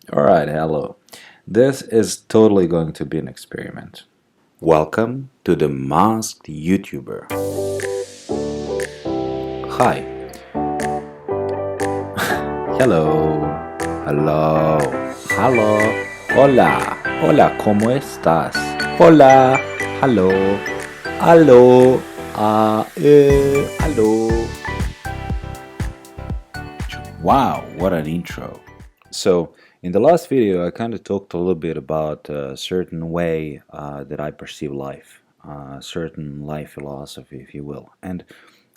Alright, hello. This is totally going to be an experiment. Welcome to the Masked YouTuber. Hi. Hello. Hello. Hello. Hola. Hola, ¿cómo estás? Hola. Hello. Hello. Hello. Wow, what an intro. So, in the last video, I kind of talked a little bit about a certain way that I perceive life, a certain life philosophy, if you will. And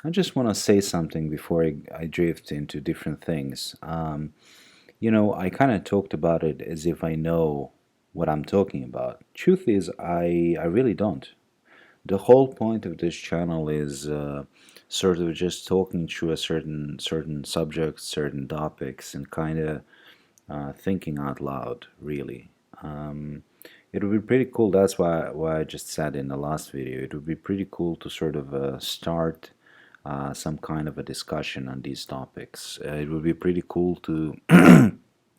I just want to say something before I drift into different things. I kind of talked about it as if I know what I'm talking about. Truth is, I really don't. The whole point of this channel is sort of just talking through a certain subjects, certain topics, and kind of thinking out loud, really. It would be pretty cool. That's why I just said in the last video, it would be pretty cool to sort of start some kind of a discussion on these topics. It would be pretty cool to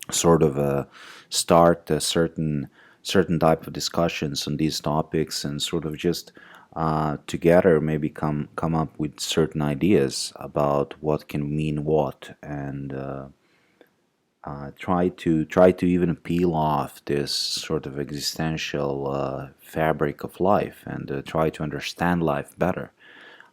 sort of start a certain type of discussions on these topics and sort of just together maybe come up with certain ideas about what can mean what and try to even peel off this sort of existential fabric of life and try to understand life better.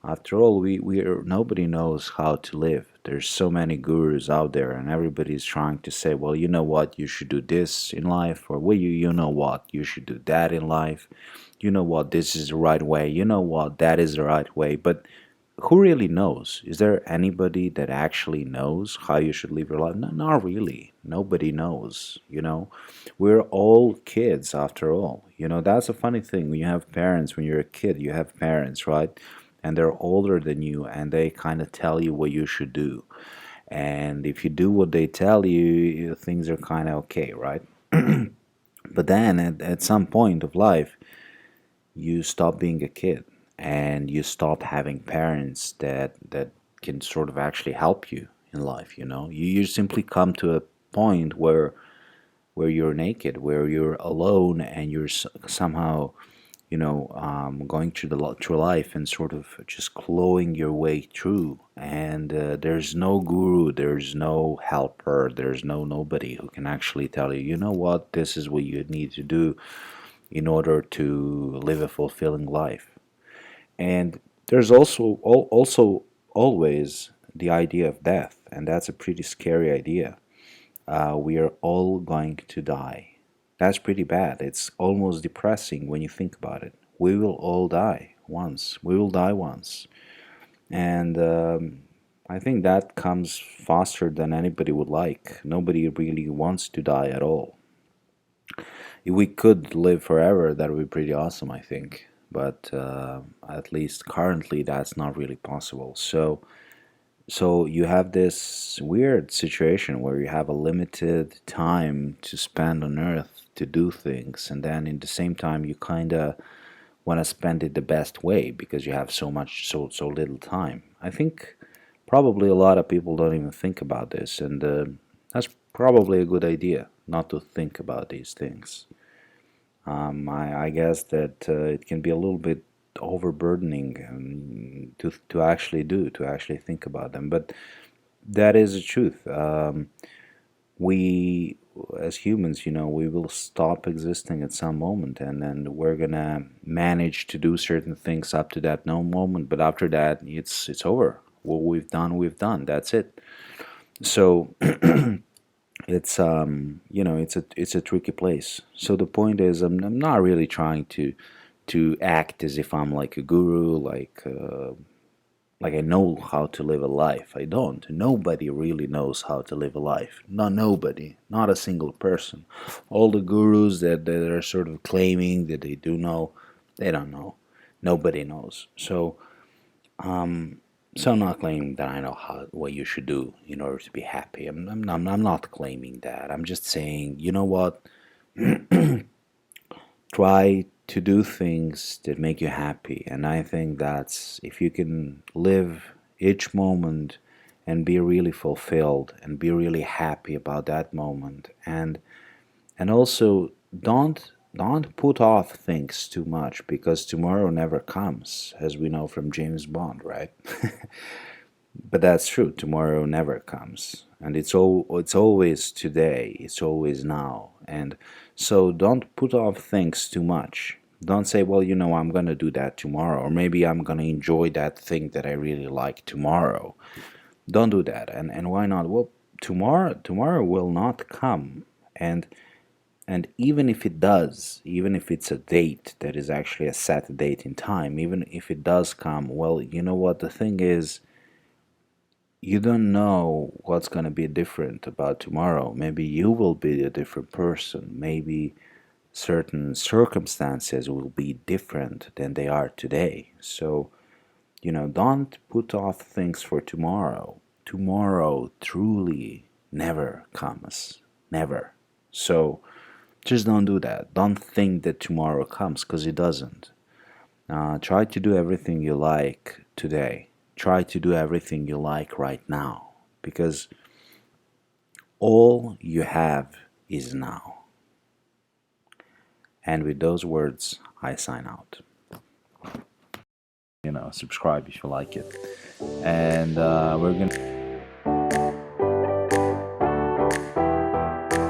After all, nobody knows how to live. There's so many gurus out there, and everybody's trying to say, well, you know what, you should do this in life, or well, you know what, you should do that in life. You know what, this is the right way. You know what, that is the right way. But who really knows? Is there anybody that actually knows how you should live your life? No, not really. Nobody knows, We're all kids after all. That's a funny thing. When you have parents, when you're a kid, you have parents, right? And they're older than you and they kind of tell you what you should do. And if you do what they tell you, things are kind of okay, right? But then at some point of life, you stop being a kid and you stop having parents that can sort of actually help you in life. You simply come to a point where you're naked, where you're alone, and you're somehow going through life and sort of just clawing your way through. And there's no guru, there's no helper, there's nobody who can actually tell you, you know what, this is what you need to do in order to live a fulfilling life. And there's also always the idea of death, and that's a pretty scary idea. We are all going to die. That's pretty bad. It's almost depressing when you think about it. We will all die once. We will die once. And I think that comes faster than anybody would like. Nobody really wants to die at all. If we could live forever, that would be pretty awesome, I think. But at least currently, that's not really possible. So you have this weird situation where you have a limited time to spend on Earth to do things, and then in the same time you kind of want to spend it the best way because you have so little time. I think probably a lot of people don't even think about this, and that's probably a good idea not to think about these things. I guess that it can be a little bit overburdening to actually think about them, but that is the truth. We, as humans, we will stop existing at some moment, and then we're gonna manage to do certain things up to that no moment. But after that, it's over. What we've done, we've done. That's it. So it's a tricky place. So the point is, I'm not really trying to act as if I'm like a guru, like I know how to live a life. I don't. Nobody really knows how to live a life. Nobody. Not a single person. All the gurus that are sort of claiming that they do know, they don't know. Nobody knows. So I'm not claiming that I know what you should do in order to be happy. I'm not claiming that. I'm just saying, you know what? Try to do things that make you happy. And I think that's if you can live each moment and be really fulfilled and be really happy about that moment. And also don't put off things too much, because tomorrow never comes, as we know from James Bond, right? But that's true. Tomorrow never comes, and it's always today. It's always now. And so don't put off things too much. Don't say, well, I'm going to do that tomorrow, or maybe I'm going to enjoy that thing that I really like tomorrow. Don't do that. And why not? Well, tomorrow will not come. And even if it does, even if it's a date that is actually a set date in time, even if it does come, well, you know what? The thing is, you don't know what's going to be different about tomorrow. Maybe you will be a different person. Maybe certain circumstances will be different than they are today. So, don't put off things for tomorrow. Tomorrow truly never comes. Never. So, just don't do that. Don't think that tomorrow comes, because it doesn't. Try to do everything you like today. Try to do everything you like right now, because all you have is now. And with those words, I sign out. Subscribe if you like it. And we're going to